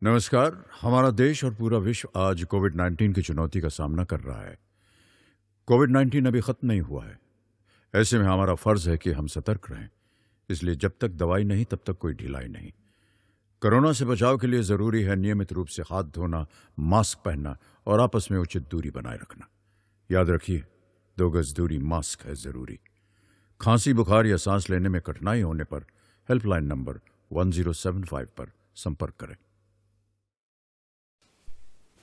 नमस्कार। हमारा देश और पूरा विश्व आज कोविड-19 की चुनौती का सामना कर रहा है। कोविड-19 अभी खत्म नहीं हुआ है। ऐसे में हमारा फर्ज है कि हम सतर्क रहें। इसलिए जब तक दवाई नहीं तब तक कोई ढिलाई नहीं। कोरोना से बचाव के लिए जरूरी है नियमित रूप से हाथ धोना, मास्क पहनना और आपस में उचित दूरी बनाए रखना। याद रखिए, 2 गज दूरी, मास्क है जरूरी। खांसी, बुखार या सांस लेने में कठिनाई होने पर हेल्पलाइन नंबर 1075 पर संपर्क करें।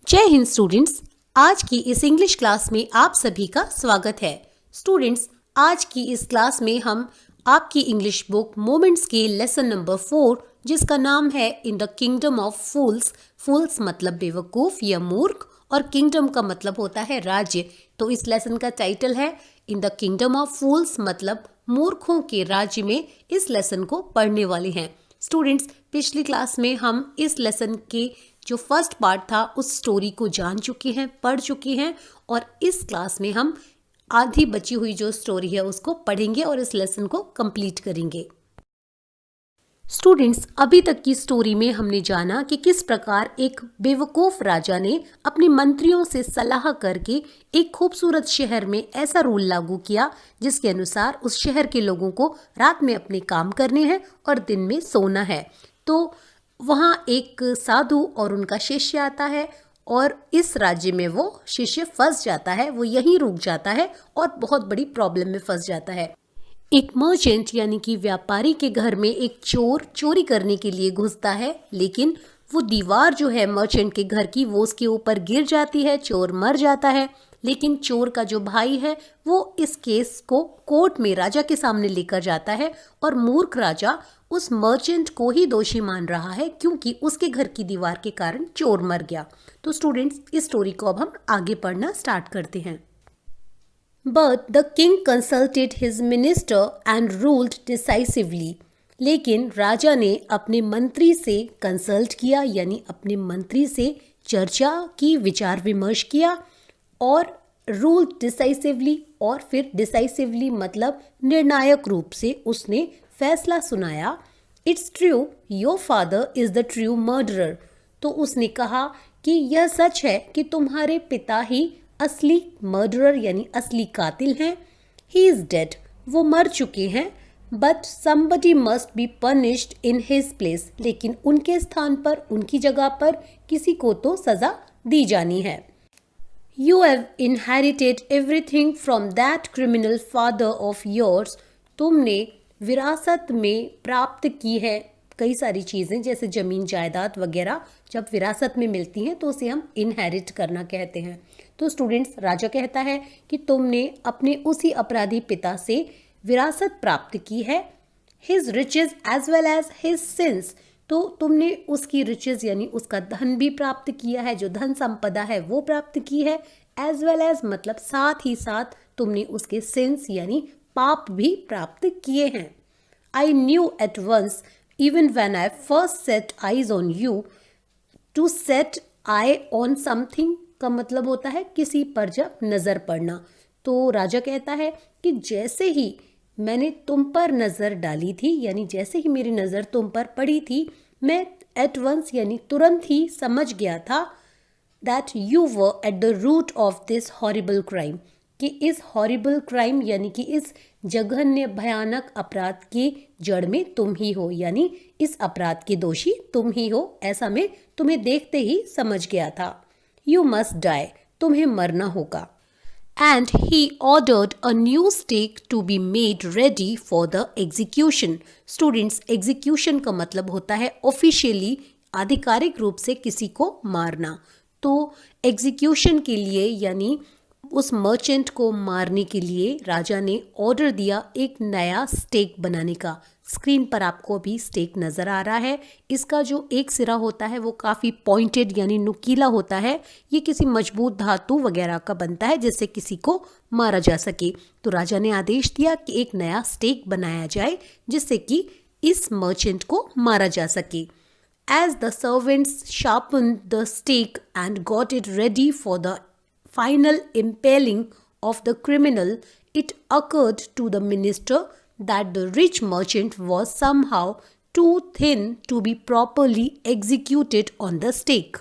जय हिंद स्टूडेंट्स, आज की इस इंग्लिश क्लास में आप सभी का स्वागत है। स्टूडेंट्स, आज की इस क्लास में हम आपकी इंग्लिश बुक मोमेंट्स के लेसन नंबर 4 जिसका नाम है इन द किंगडम ऑफ फूल्स। फूल्स मतलब बेवकूफ या मूर्ख और किंगडम का मतलब होता है राज्य। तो इस लेसन का टाइटल है इन द किंगडम ऑफ फूल्स, मतलब मूर्खों के राज्य में इस लेसन को पढ़ने वाले हैं। स्टूडेंट्स, पिछली क्लास में हम इस लेसन के जो फर्स्ट पार्ट था उस स्टोरी को जान चुके हैं, पढ़ चुके हैं, और इस क्लास में हम आधी बची हुई जो स्टोरी है उसको पढ़ेंगे और इस लेसन को कंप्लीट करेंगे। स्टूडेंट्स, अभी तक की स्टोरी में हमने जाना कि किस प्रकार एक बेवकूफ राजा ने अपने मंत्रियों से सलाह करके एक खूबसूरत शहर में ऐसा रूल लागू किया जिसके अनुसार उस शहर के लोगों को रात में अपने काम करने हैं और दिन में सोना है। तो वहाँ एक साधु और उनका शिष्य आता है और इस राज्य में वो शिष्य फंस जाता है, वो यहीं रुक जाता है और बहुत बड़ी प्रॉब्लम में फंस जाता है। एक मर्चेंट यानी कि व्यापारी के घर में एक चोर चोरी करने के लिए घुसता है, लेकिन वो दीवार जो है मर्चेंट के घर की वो उसके ऊपर गिर जाती है, चोर मर जाता है। लेकिन चोर का जो भाई है वो इस केस को कोर्ट में राजा के सामने लेकर जाता है और मूर्ख राजा उस मर्चेंट को ही दोषी मान रहा है क्योंकि उसके घर की दीवार के कारण चोर मर गया। तो स्टूडेंट्स, इस स्टोरी को अब हम आगे पढ़ना स्टार्ट करते हैं। But the king consulted his minister and ruled decisively. लेकिन राजा ने अपने मंत्री से कंसल्ट किया यानी अपने मंत्री से चर्चा की, विचार विमर्श किया और रूल्ड डिसाइसिवली, और फिर डिसाइसिवली मतलब निर्णायक रूप से उसने फैसला सुनाया। It's true your father is the true murderer. तो उसने कहा कि यह सच है कि तुम्हारे पिता ही असली मर्डरर यानी असली कातिल हैं। ही इज डेड, वो मर चुके हैं। But somebody must be punished in his place, लेकिन उनके स्थान पर, उनकी जगह पर किसी को तो सजा दी जानी है। You have inherited everything from that criminal father of yours. तुमने विरासत में प्राप्त की है कई सारी चीज़ें, जैसे ज़मीन जायदाद वगैरह जब विरासत में मिलती हैं तो उसे हम इनहेरिट करना कहते हैं। तो स्टूडेंट्स, राजा कहता है कि तुमने अपने उसी अपराधी पिता से विरासत प्राप्त की है। His riches as well as his sins. तो तुमने उसकी रिचेज यानी उसका धन भी प्राप्त किया है, जो धन संपदा है वो प्राप्त की है। एज वेल एज मतलब साथ ही साथ तुमने उसके सिंस यानी पाप भी प्राप्त किए हैं। I knew at once even when I first set eyes on you. To set eye on something का मतलब होता है किसी पर जब नज़र पड़ना। तो राजा कहता है कि जैसे ही मैंने तुम पर नज़र डाली थी, यानी जैसे ही मेरी नज़र तुम पर पड़ी थी, मैं एट वंस यानी तुरंत ही समझ गया था that you were at the root of this horrible crime, कि इस हॉरिबल क्राइम यानी कि इस जघन्य भयानक अपराध की जड़ में तुम ही हो, यानी इस अपराध के दोषी तुम ही हो। ऐसा मैं तुम्हें देखते ही समझ गया था। यू मस्ट डाई, तुम्हें मरना होगा। And he ordered a new stake to be made ready for the execution. Students, execution का मतलब होता है ऑफिशियली, आधिकारिक रूप से किसी को मारना। तो एग्जीक्यूशन के लिए यानी उस मर्चेंट को मारने के लिए राजा ने ऑर्डर दिया एक नया स्टेक बनाने का। स्क्रीन पर आपको अभी स्टेक नज़र आ रहा है। इसका जो एक सिरा होता है वो काफ़ी पॉइंटेड यानी नुकीला होता है। ये किसी मजबूत धातु वगैरह का बनता है जिससे किसी को मारा जा सके। तो राजा ने आदेश दिया कि एक नया स्टेक बनाया जाए जिससे कि इस मर्चेंट को मारा जा सके। As the servants sharpened the stake and got it ready for the final impaling of the criminal, it occurred to the minister that the rich merchant was somehow too thin to be properly executed on the stake.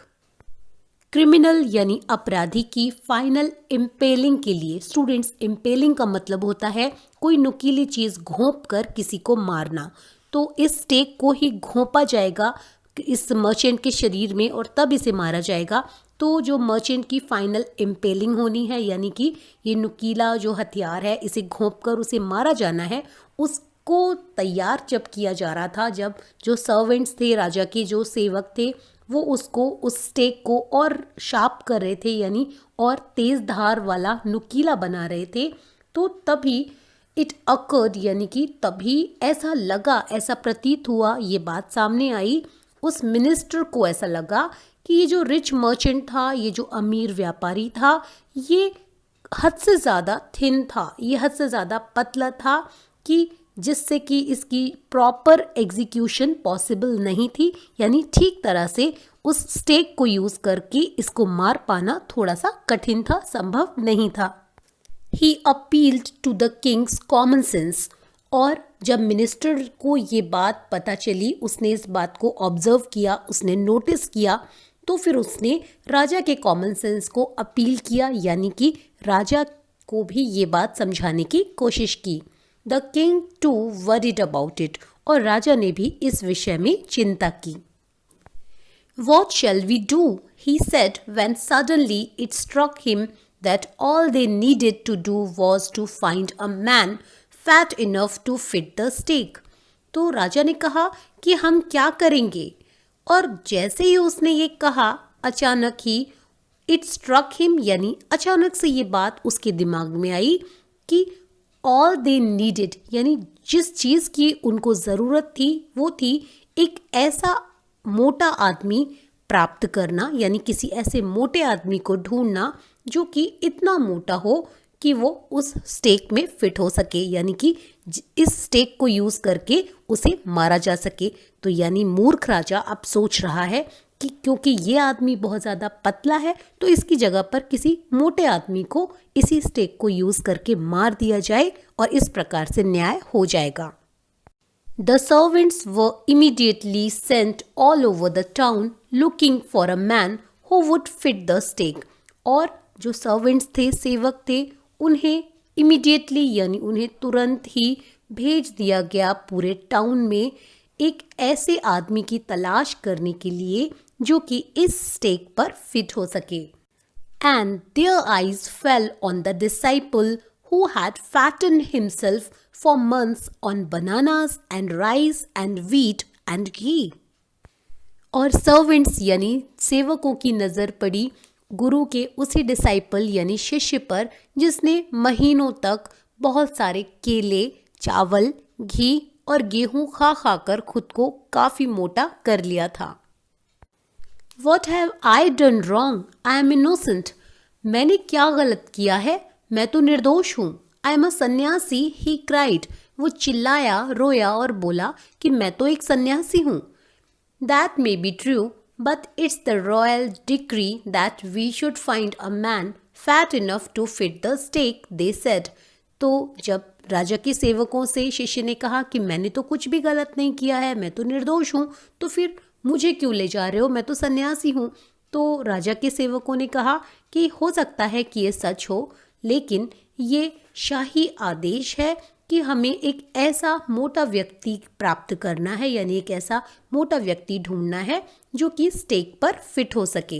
Criminal यानी अपराधी की final impelling के लिए, students, impelling का मतलब होता है कोई नुकीली चीज घोंप कर किसी को मारना। तो इस स्टेक को ही घोंपा जाएगा इस मर्चेंट के शरीर में और तब इसे मारा जाएगा। तो जो मर्चेंट की फाइनल इम्पेलिंग होनी है, यानी कि ये नुकीला जो हथियार है इसे घोंप कर उसे मारा जाना है, उसको तैयार जब किया जा रहा था, जब जो सर्वेंट्स थे, राजा के जो सेवक थे, वो उसको, उस स्टेक को और शार्प कर रहे थे, यानी और तेज धार वाला नुकीला बना रहे थे। तो तभी इट अकर्ड, यानी कि तभी ऐसा लगा, ऐसा प्रतीत हुआ, ये बात सामने आई, उस मिनिस्टर को ऐसा लगा कि ये जो रिच मर्चेंट था, ये जो अमीर व्यापारी था, ये हद से ज़्यादा थिन था, ये हद से ज़्यादा पतला था, कि जिससे कि इसकी प्रॉपर एग्जीक्यूशन पॉसिबल नहीं थी, यानी ठीक तरह से उस स्टेक को यूज़ करके इसको मार पाना थोड़ा सा कठिन था, संभव नहीं था। He appealed to the king's common sense, और जब मिनिस्टर को ये बात पता चली, उसने इस बात को ऑब्जर्व किया, उसने नोटिस किया, तो फिर उसने राजा के कॉमन सेंस को अपील किया, यानी कि राजा को भी ये बात समझाने की कोशिश की। The king to worried about it, और राजा ने भी इस विषय में चिंता की। What shall we do? He said when suddenly it struck him that all they needed to do was to find a man fat enough to fit the stake. तो राजा ने कहा कि हम क्या करेंगे, और जैसे ही उसने ये कहा, अचानक ही it struck him, यानी अचानक से ये बात उसके दिमाग में आई कि all they needed, यानी जिस चीज़ की उनको ज़रूरत थी वो थी एक ऐसा मोटा आदमी प्राप्त करना, यानी किसी ऐसे मोटे आदमी को ढूंढना जो कि इतना मोटा हो कि वो उस स्टेक में फिट हो सके, यानी कि इस स्टेक को यूज़ करके उसे मारा जा सके। तो यानी मूर्ख राजा अब सोच रहा है कि क्योंकि ये आदमी बहुत ज़्यादा पतला है तो इसकी जगह पर किसी मोटे आदमी को इसी स्टेक को यूज़ करके मार दिया जाए और इस प्रकार से न्याय हो जाएगा। The servants were immediately sent all over the town looking for a man who would fit the stake. और जो सर्वेंट्स थे, सेवक थे, उन्हें इमीडिएटली, यानी उन्हें तुरंत ही भेज दिया गया पूरे टाउन में एक ऐसे आदमी की तलाश करने के लिए जो कि इस स्टेक पर फिट हो सके। And their eyes fell on the disciple who had fattened himself for months on bananas and rice and wheat and ghee. और सर्वेंट्स यानी सेवकों की नज़र पड़ी गुरु के उसी डिसाइपल यानी शिष्य पर जिसने महीनों तक बहुत सारे केले, चावल, घी और गेहूं खा खाकर खुद को काफ़ी मोटा कर लिया था। What have I done wrong? I am innocent. मैंने क्या गलत किया है? मैं तो निर्दोष हूँ। I am a सन्यासी, he cried. वो चिल्लाया, रोया और बोला कि मैं तो एक सन्यासी हूँ। That may be true, but it's the royal decree that we should find a man fat enough to fit the stake, they said. तो जब राजा के सेवकों से शिष्य ने कहा कि मैंने तो कुछ भी गलत नहीं किया है, मैं तो निर्दोष हूँ, तो फिर मुझे क्यों ले जा रहे हो, मैं तो सन्यासी हूँ। तो राजा के सेवकों ने कहा कि हो सकता है कि ये सच हो, लेकिन ये शाही आदेश है कि हमें एक ऐसा मोटा व्यक्ति प्राप्त करना है, यानी एक ऐसा मोटा व्यक्ति ढूंढना है जो कि स्टेक पर फिट हो सके।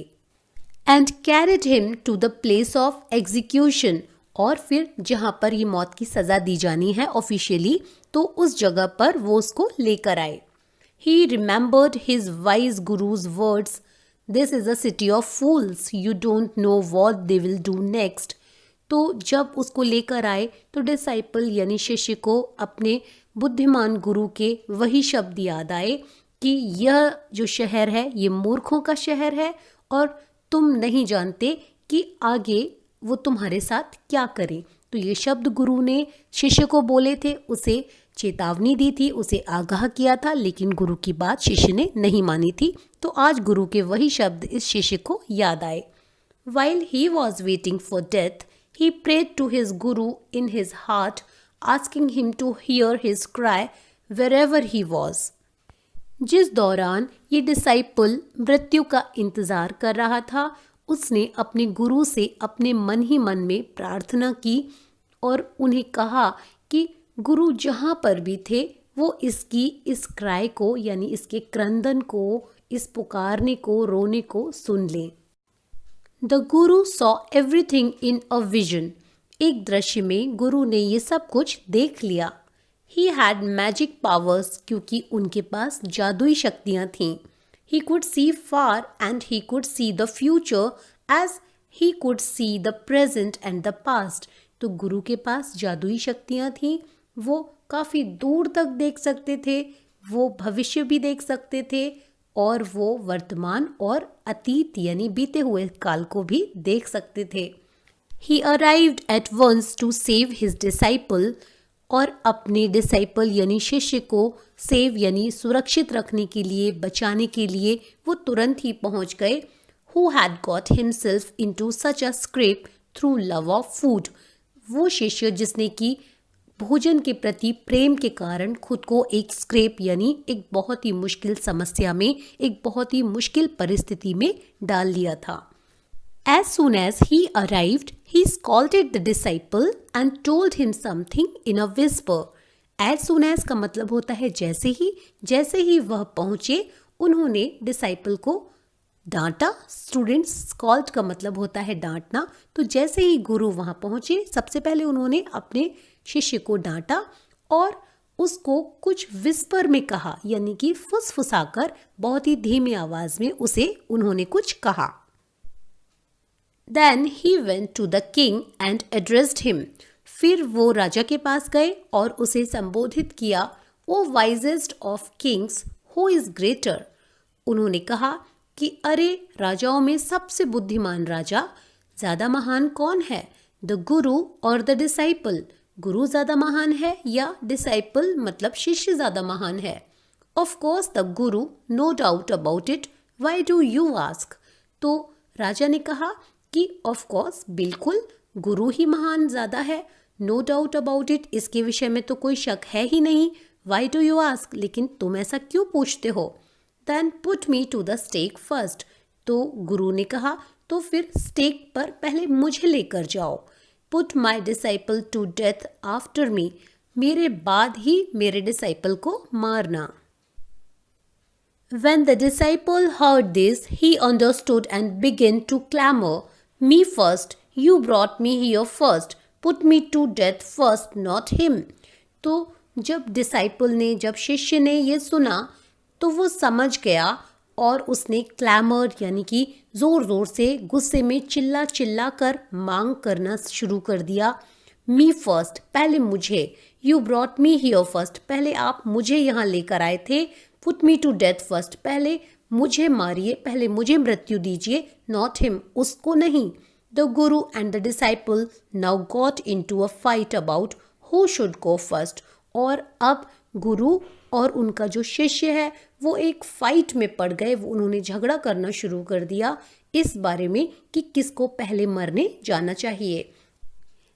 And carried him to the place of execution, और फिर जहाँ पर ये मौत की सज़ा दी जानी है ऑफिशियली, तो उस जगह पर वो उसको लेकर आए। He remembered his wise guru's words, this is a city of fools, you don't know what they will do next. तो जब उसको लेकर आए तो डिसाइपल यानी शिष्य को अपने बुद्धिमान गुरु के वही शब्द याद आए कि यह जो शहर है ये मूर्खों का शहर है और तुम नहीं जानते कि आगे वो तुम्हारे साथ क्या करें। तो ये शब्द गुरु ने शिष्य को बोले थे, उसे चेतावनी दी थी, उसे आगाह किया था, लेकिन गुरु की बात शिष्य ने नहीं मानी थी। तो आज गुरु के वही शब्द इस शिष्य को याद आए। While he was waiting for death, he prayed to his guru in his heart, asking him to hear his cry wherever he was. जिस दौरान ये डिसाइपल मृत्यु का इंतजार कर रहा था, उसने अपने गुरु से अपने मन ही मन में प्रार्थना की और उन्हें कहा कि गुरु जहाँ पर भी थे वो इस क्राई को यानी इसके क्रंदन को, इस पुकारने को, रोने को सुन लें। The Guru saw everything in a vision. एक दृश्य में गुरु ने ये सब कुछ देख लिया। ही हैड मैजिक पावर्स, क्योंकि उनके पास जादुई शक्तियाँ थीं। He could see far and he could see the future as he could see the present and the past. तो गुरु के पास जादुई शक्तियाँ थीं, वो काफ़ी दूर तक देख सकते थे, वो भविष्य भी देख सकते थे और वो वर्तमान और अतीत यानी बीते हुए काल को भी देख सकते थे। He arrived at once to save his disciple, और अपने डिसाइपल यानी शिष्य को सेव यानी सुरक्षित रखने के लिए, बचाने के लिए वो तुरंत ही पहुंच गए। Who had got himself into such a scrape through love of food। वो शिष्य जिसने कि भोजन के प्रति प्रेम के कारण खुद को एक स्क्रेप यानी एक बहुत ही मुश्किल समस्या में, एक बहुत ही मुश्किल परिस्थिति में डाल लिया था। As soon as he arrived, he scolded the disciple and told him something in a whisper। As soon as का मतलब होता है जैसे ही वह पहुंचे उन्होंने डिसाइपल को डांटा। स्टूडेंट्स, स्कॉल्ड का मतलब होता है डांटना। तो जैसे ही गुरु वहां पहुंचे सबसे पहले उन्होंने अपने शिष्य को डांटा और उसको कुछ विस्पर में कहा, यानी कि फुसफुसाकर बहुत ही धीमी आवाज में उसे उन्होंने कुछ कहा। Then he went to the king and addressed him। फिर वो राजा के पास गए और उसे संबोधित किया। ओ wisest of kings, who is greater। उन्होंने कहा कि अरे राजाओं में सबसे बुद्धिमान राजा, ज़्यादा महान कौन है, द गुरु और द डिसाइपल। गुरु ज़्यादा महान है या डिसाइपल मतलब शिष्य ज़्यादा महान है। Of course the guru, no doubt about it, why do you ask. तो राजा ने कहा कि ऑफ कोर्स बिल्कुल गुरु ही महान ज़्यादा है, नो डाउट अबाउट इट, इसके विषय में तो कोई शक है ही नहीं। वाई डू यू आस्क, लेकिन तुम ऐसा क्यों पूछते हो। Then put me to the stake first. तो गुरु ने कहा तो फिर स्टेक पर पहले मुझे लेकर जाओ। Put my disciple to death after me, मेरे बाद ही मेरे डिसाइपल को मारना। When the disciple heard this, he understood and began to clamor, Me first, you brought me here first, put me to death first, not him। तो जब disciple ने, जब शिष्य ने ये सुना तो वो समझ गया और उसने क्लैमर यानी कि ज़ोर ज़ोर से गुस्से में चिल्ला चिल्ला कर मांग करना शुरू कर दिया। मी फर्स्ट, पहले मुझे, you brought me here first, पहले आप मुझे यहाँ लेकर आए थे, put me to death first, पहले मुझे मारिए, पहले मुझे मृत्यु दीजिए, नॉट हिम, उसको नहीं। The Guru and the disciple now got into a fight about who should go first. और अब गुरु और उनका जो शिष्य है वो एक फाइट में पड़ गए, वो उन्होंने झगड़ा करना शुरू कर दिया इस बारे में कि किसको पहले मरने जाना चाहिए।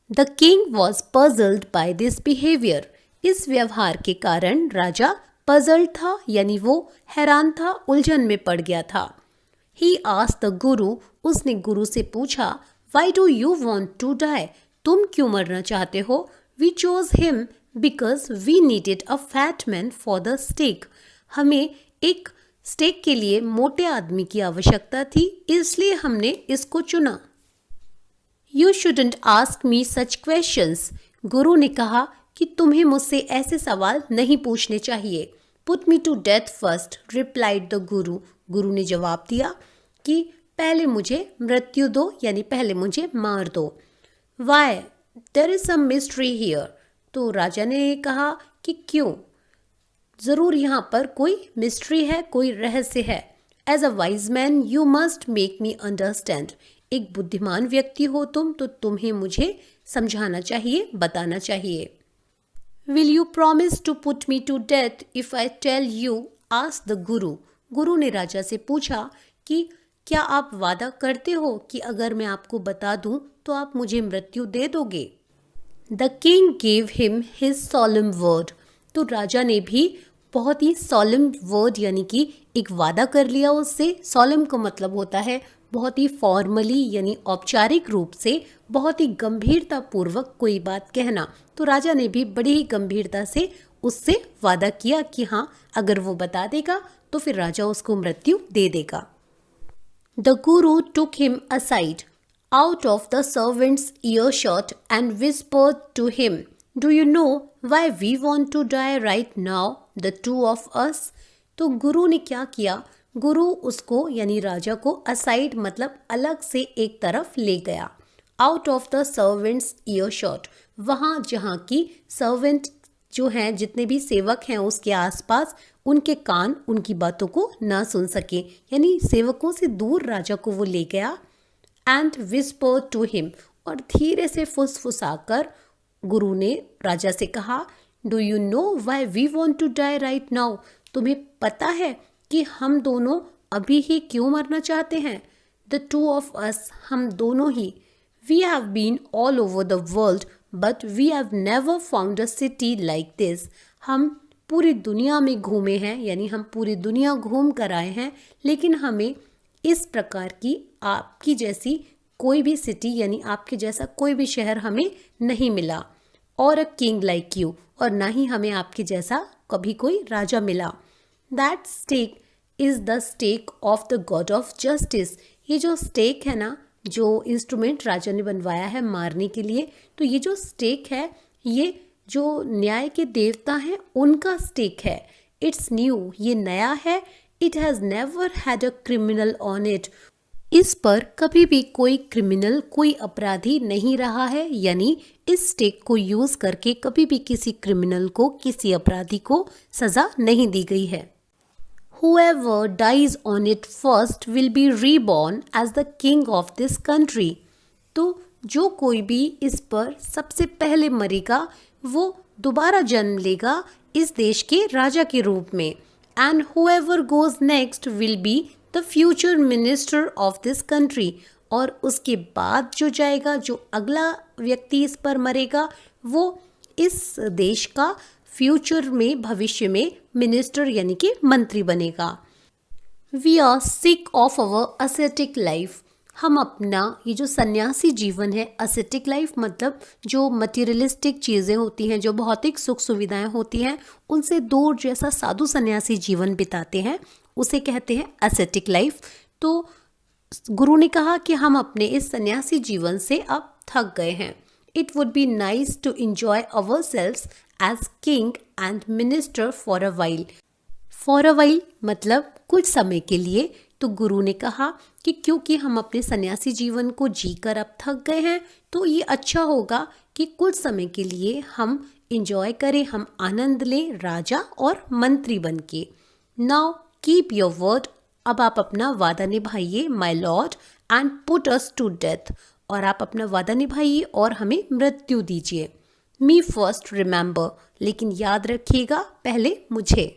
The king was puzzled by this behaviour. इस व्यवहार के कारण राजा पजल था, यानी वो हैरान था, उलझन में पड़ गया था। ही आस्क्ड द गुरु, उसने गुरु से पूछा, why do you want to die, तुम क्यों मरना चाहते हो। We chose him because we needed a fat man for the stake. हमें एक स्टेक के लिए मोटे आदमी की आवश्यकता थी, इसलिए हमने इसको चुना। You shouldn't ask me such questions. गुरु ने कहा कि तुम्हें मुझसे ऐसे सवाल नहीं पूछने चाहिए। Put me to death first, replied the guru. गुरु ने जवाब दिया कि पहले मुझे मृत्यु दो, यानी पहले मुझे मार दो। Why, there is some mystery here. तो राजा ने कहा कि क्यों, ज़रूर यहाँ पर कोई मिस्ट्री है, कोई रहस्य है। As a wise man you must make me understand. एक बुद्धिमान व्यक्ति हो तुम, तो तुम्हें मुझे समझाना चाहिए, बताना चाहिए। Will you promise to put me to death if I tell you, asked the guru. गुरु ने राजा से पूछा कि क्या आप वादा करते हो कि अगर मैं आपको बता दूं तो आप मुझे मृत्यु दे दोगे। The king gave him his solemn word. तो राजा ने भी बहुत ही सॉलम वर्ड यानी कि एक वादा कर लिया उससे। सॉलम का मतलब होता है बहुत ही फॉर्मली यानी औपचारिक रूप से बहुत ही गंभीरता पूर्वक कोई बात कहना। तो राजा ने भी बड़ी ही गंभीरता से उससे वादा किया कि हाँ, अगर वो बता देगा तो फिर राजा उसको मृत्यु दे देगा। The guru took him aside out of the servant's earshot and whispered to him, "Do you know why we want to die right now, the two of us?" तो गुरु ने क्या किया, गुरु उसको यानी राजा को असाइड मतलब अलग से एक तरफ ले गया। आउट ऑफ द सर्वेंट्स ईयरशॉट, वहाँ जहाँ की सर्वेंट जो हैं, जितने भी सेवक हैं उसके आसपास, उनके कान उनकी बातों को ना सुन सके, यानी सेवकों से दूर राजा को वो ले गया। एंड विस्पर टू हिम, और धीरे से फुसफुसाकर गुरु ने राजा से कहा, do you know why we want to die right now? तुम्हें पता है कि हम दोनों अभी ही क्यों मरना चाहते हैं? द टू ऑफ अस, हम दोनों ही। We have been all over the world but we have never found a city like this. हम पूरी दुनिया में घूमे हैं, यानी हम पूरी दुनिया घूम कर आए हैं, लेकिन हमें इस प्रकार की आपकी जैसी कोई भी सिटी यानी आपके जैसा कोई भी शहर हमें नहीं मिला। और अ किंग लाइक यू, और ना ही हमें आपके जैसा कभी कोई राजा मिला। That stake is the stake of the god of justice. ये जो स्टेक है ना, जो इंस्ट्रूमेंट राजा ने बनवाया है मारने के लिए, तो ये जो स्टेक है ये जो न्याय के देवता हैं उनका स्टेक है। इट्स न्यू, ये नया है। It has never had a criminal on it. इस पर कभी भी कोई क्रिमिनल, कोई अपराधी नहीं रहा है, यानी इस स्टेक को यूज करके कभी भी किसी क्रिमिनल को, किसी अपराधी को सजा नहीं दी गई है। Whoever dies on it first will be reborn as the king of this country. तो जो कोई भी इस पर सबसे पहले मरेगा वो दोबारा जन्म लेगा इस देश के राजा के रूप में। And whoever goes next will be the future minister of this country. और उसके बाद जो जाएगा, जो अगला व्यक्ति इस पर मरेगा, वो इस देश का फ्यूचर में, भविष्य में मिनिस्टर यानी कि मंत्री बनेगा। We are sick of our ascetic life. हम अपना ये जो सन्यासी जीवन है, असेटिक लाइफ मतलब जो मटीरियलिस्टिक चीज़ें होती हैं, जो भौतिक सुख सुविधाएं होती हैं, उनसे दूर जैसा साधु सन्यासी जीवन बिताते हैं, उसे कहते हैं असेटिक लाइफ। तो गुरु ने कहा कि हम अपने इस सन्यासी जीवन से अब थक गए हैं। It would be nice to enjoy ourselves as king and minister for a while. For a while मतलब कुछ समय के लिए। तो गुरु ने कहा कि क्योंकि हम अपने सन्यासी जीवन को जीकर अब थक गए हैं, तो ये अच्छा होगा कि कुछ समय के लिए हम इंजॉय करें, हम आनंद लें राजा और मंत्री बनके। नाउ कीप योर वर्ड, अब आप अपना वादा निभाइए my lord, and put us to death, और आप अपना वादा निभाइए और हमें मृत्यु दीजिए। मी फर्स्ट रिमेंबर, लेकिन याद रखिएगा पहले मुझे।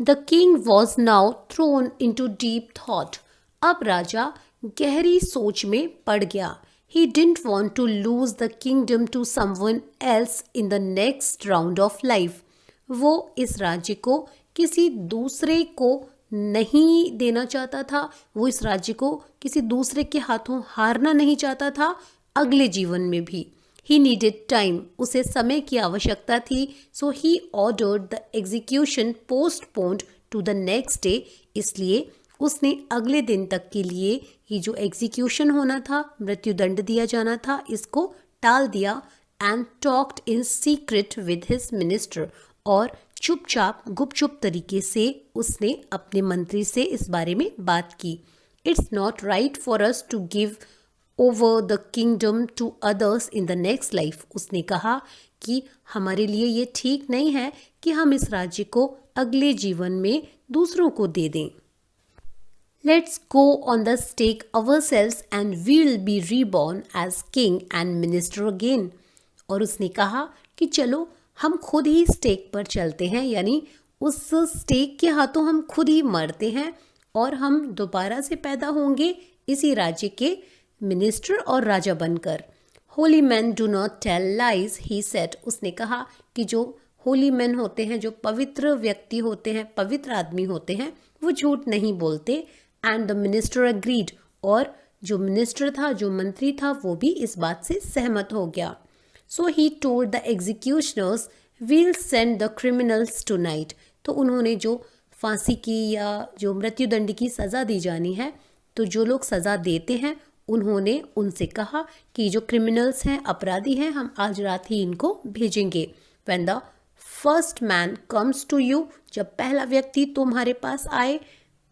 The king was now thrown into deep thought. अब राजा गहरी सोच में पड़ गया। He didn't want to lose the kingdom to someone else in the next round of life. वो इस राज्य को किसी दूसरे को नहीं देना चाहता था, वो इस राज्य को किसी दूसरे के हाथों हारना नहीं चाहता था अगले जीवन में भी। ही नीडेड टाइम, उसे समय की आवश्यकता थी। So he ordered the execution postponed to the next day. इसलिए उसने अगले दिन तक के लिए ये जो एग्जीक्यूशन होना था, मृत्युदंड दिया जाना था, इसको टाल दिया। And talked in secret with his minister, और चुपचाप गुपचुप तरीके से उसने अपने मंत्री से इस बारे में बात की। It's not right for us to give over the kingdom to others in the next life. उसने कहा कि हमारे लिए ये ठीक नहीं है कि हम इस राज्य को अगले जीवन में दूसरों को दे दें। Let's go on the stake ourselves and we will be reborn as king and minister again. और उसने कहा कि चलो हम खुद ही स्टेक पर चलते हैं, यानी उस स्टेक के हाथों हम खुद ही मरते हैं और हम दोबारा से पैदा होंगे इसी राज्य के मिनिस्टर और राजा बनकर। Holy man do not tell lies, he said. उसने कहा कि जो होली मैन होते हैं, जो पवित्र व्यक्ति होते हैं, पवित्र आदमी होते हैं, वो झूठ नहीं बोलते। एंड द मिनिस्टर अग्रीड, और जो मिनिस्टर था, जो मंत्री था, वो भी इस बात से सहमत हो गया। So he told the executioners, we'll send the criminals tonight. तो उन्होंने जो फांसी की या जो मृत्युदंड की सज़ा दी जानी है, तो जो लोग सज़ा देते हैं, उन्होंने उनसे कहा कि जो क्रिमिनल्स हैं, अपराधी हैं, हम आज रात ही इनको भेजेंगे। When the first man comes to you, जब पहला व्यक्ति तुम्हारे पास आए,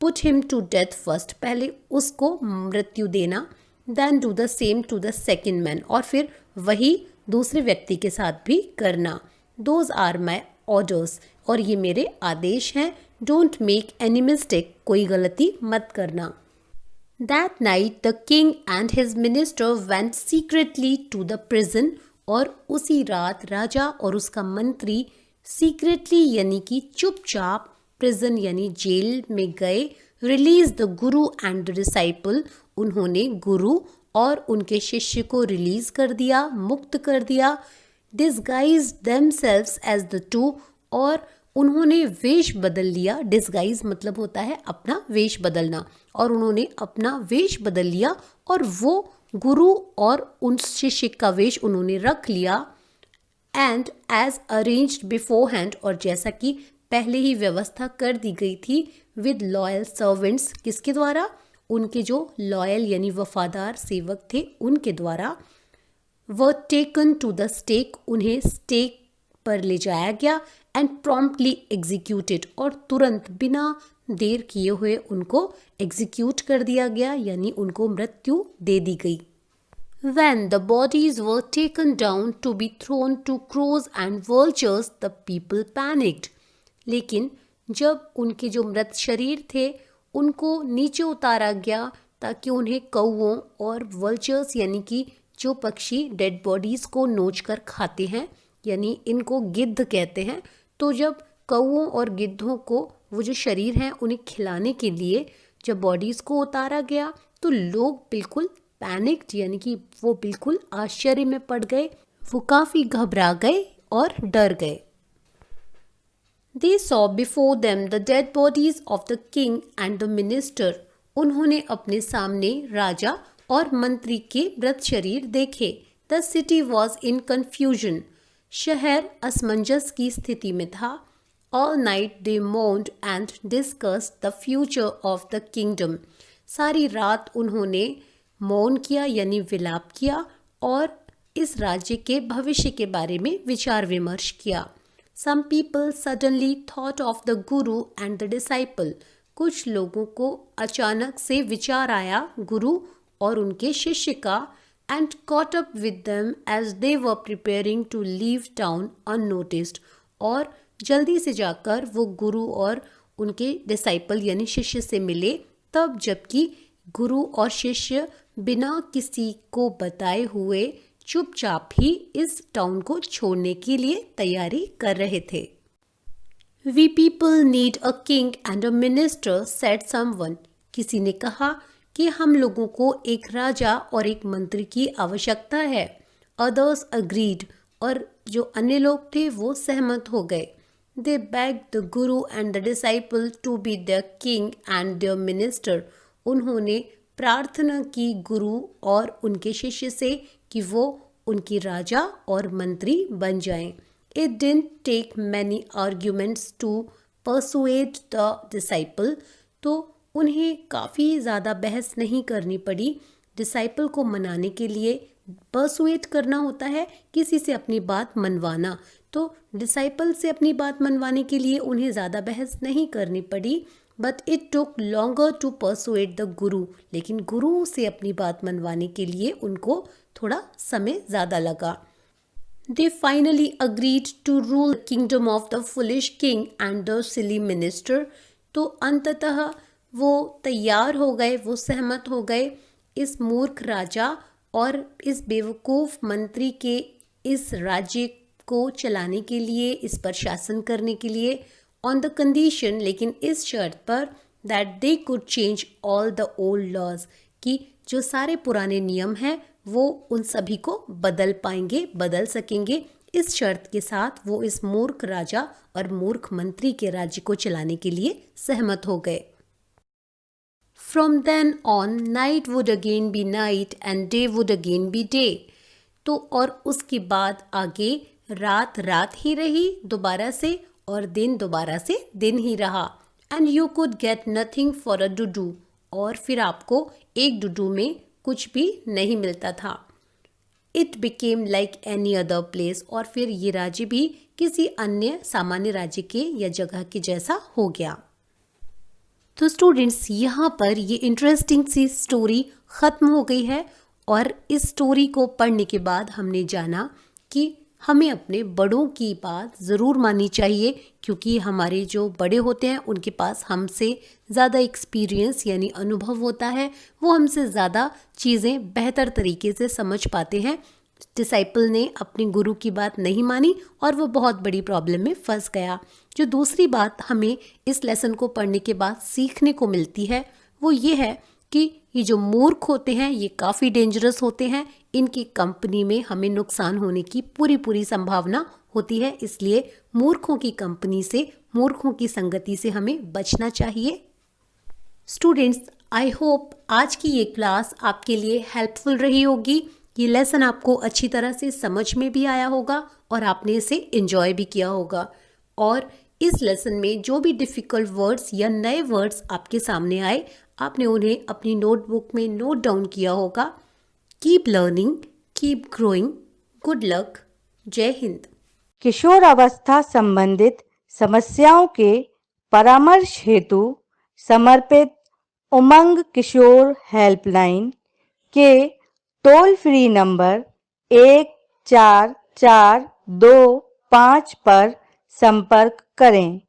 put him to death first, पहले उसको मृत्यु देना। Then do the same to the second man, और फिर वही दूसरे व्यक्ति के साथ भी करना। Those are my orders, और ये मेरे आदेश हैं। Don't make any mistake, कोई गलती मत करना। That night the king and his minister went secretly to the prison, और उसी रात राजा और उसका मंत्री सीक्रेटली यानी कि चुपचाप प्रिजन यानी जेल में गए। Release the Guru and the disciple, उन्होंने गुरु और उनके शिष्य को रिलीज कर दिया, मुक्त कर दिया। Disguise themselves as the two, और उन्होंने वेश बदल लिया। डिस्गाइज मतलब होता है अपना वेश बदलना, और उन्होंने अपना वेश बदल लिया और वो गुरु और उन शिष्य का वेश उन्होंने रख लिया। And as arranged beforehand, और जैसा कि पहले ही व्यवस्था कर दी गई थी। विद लॉयल सर्वेंट्स, किसके द्वारा? उनके जो लॉयल यानी वफादार सेवक थे उनके द्वारा। Were taken to the stake, उन्हें स्टेक पर ले जाया गया। एंड प्रॉम्प्टली एग्जीक्यूटेड, और तुरंत बिना देर किए हुए उनको एग्जीक्यूट कर दिया गया, यानी उनको मृत्यु दे दी गई। When the bodies were taken down to be thrown to crows and vultures, the people panicked. लेकिन जब उनके जो मृत शरीर थे उनको नीचे उतारा गया ताकि उन्हें कौओं और वल्चर्स यानी कि जो पक्षी डेड बॉडीज़ को नोच कर खाते हैं, यानी इनको गिद्ध कहते हैं, तो जब कौओं और गिद्धों को वो जो शरीर हैं उन्हें खिलाने के लिए जब बॉडीज़ को उतारा गया, तो लोग बिल्कुल पैनिक्ड यानी कि वो बिल्कुल आश्चर्य में पड़ गए, वो काफ़ी घबरा गए और डर गए। They saw before them the dead bodies of the king and the minister. उन्होंने अपने सामने राजा और मंत्री के मृत शरीर देखे। The city was in confusion. शहर असमंजस की स्थिति में था। All night they mourned and discussed the future of the kingdom. सारी रात उन्होंने मौन किया यानी विलाप किया और इस राज्य के भविष्य के बारे में विचार विमर्श किया। Some people suddenly thought of the guru and the disciple. कुछ लोगों को अचानक से विचार आया गुरु और उनके शिष्य का, and caught up with them as they were preparing to leave town unnoticed. और जल्दी से जाकर वो गुरु और उनके डिसाइपल यानी शिष्य से मिले, तब जबकि गुरु और शिष्य बिना किसी को बताए हुए चुपचाप ही इस टाउन को छोड़ने के लिए तैयारी कर रहे थे। We people need a king and a minister, said someone. किसी ने कहा कि हम लोगों को एक राजा और एक मंत्री की आवश्यकता है। Others agreed, और जो अन्य लोग थे वो सहमत हो गए। They begged the guru and the disciple to be their king and their minister. उन्होंने प्रार्थना की गुरु और उनके शिष्य से कि वो उनकी राजा और मंत्री बन जाएं। It didn't take many arguments to persuade the disciple. तो उन्हें काफ़ी ज़्यादा बहस नहीं करनी पड़ी डिसाइपल को मनाने के लिए। परसुएट करना होता है किसी से अपनी बात मनवाना, तो डिसाइपल से अपनी बात मनवाने के लिए उन्हें ज़्यादा बहस नहीं करनी पड़ी। But it took longer to persuade the guru, लेकिन गुरु से अपनी बात मनवाने के लिए उनको थोड़ा समय ज़्यादा लगा। They finally agreed to rule the kingdom of the foolish king and the silly minister. तो अंततः वो तैयार हो गए, वो सहमत हो गए इस मूर्ख राजा और इस बेवकूफ़ मंत्री के इस राज्य को चलाने के लिए, इस पर शासन करने के लिए, ऑन द कंडीशन, लेकिन इस शर्त पर that they could change all the old laws, कि जो सारे पुराने नियम हैं वो उन सभी को बदल पाएंगे, बदल सकेंगे। इस शर्त के साथ वो इस मूर्ख राजा और मूर्ख मंत्री के राज्य को चलाने के लिए सहमत हो गए। From then on, night would again be night and day would again be day. तो और उसके बाद आगे रात रात ही रही दोबारा से और दिन दोबारा से दिन ही रहा। And you could get nothing for a Dudu, और फिर आपको एक डुडू में कुछ भी नहीं मिलता था। It became like any other place, और फिर ये राज्य भी किसी अन्य सामान्य राज्य के या जगह के जैसा हो गया। तो स्टूडेंट्स, यहाँ पर ये इंटरेस्टिंग सी स्टोरी ख़त्म हो गई है और इस स्टोरी को पढ़ने के बाद हमने जाना कि हमें अपने बड़ों की बात ज़रूर माननी चाहिए, क्योंकि हमारे जो बड़े होते हैं उनके पास हमसे ज़्यादा एक्सपीरियंस यानी अनुभव होता है, वो हमसे ज़्यादा चीज़ें बेहतर तरीके से समझ पाते हैं। डिसाइपल ने अपने गुरु की बात नहीं मानी और वो बहुत बड़ी प्रॉब्लम में फंस गया। जो दूसरी बात हमें इस लेसन को पढ़ने के बाद सीखने को मिलती है वो ये है कि ये जो मूर्ख होते हैं ये काफ़ी डेंजरस होते हैं। इनकी कंपनी में हमें नुकसान होने की पूरी संभावना होती है, इसलिए मूर्खों की कंपनी से, मूर्खों की संगति से हमें बचना चाहिए। स्टूडेंट्स, आई होप आज की ये क्लास आपके लिए हेल्पफुल रही होगी। ये लेसन आपको अच्छी तरह से समझ में भी आया होगा और आपने इसे एंजॉय भी किया होगा। और इस लेसन में जो भी डिफ़िकल्ट वर्ड्स या नए वर्ड्स आपके सामने आए, आपने उन्हें अपनी नोटबुक में नोट डाउन किया होगा। Keep learning, keep growing, good luck, जय हिंद। किशोर अवस्था संबंधित समस्याओं के परामर्श हेतु समर्पित उमंग किशोर हेल्पलाइन के टोल फ्री नंबर 144225 पर संपर्क करें।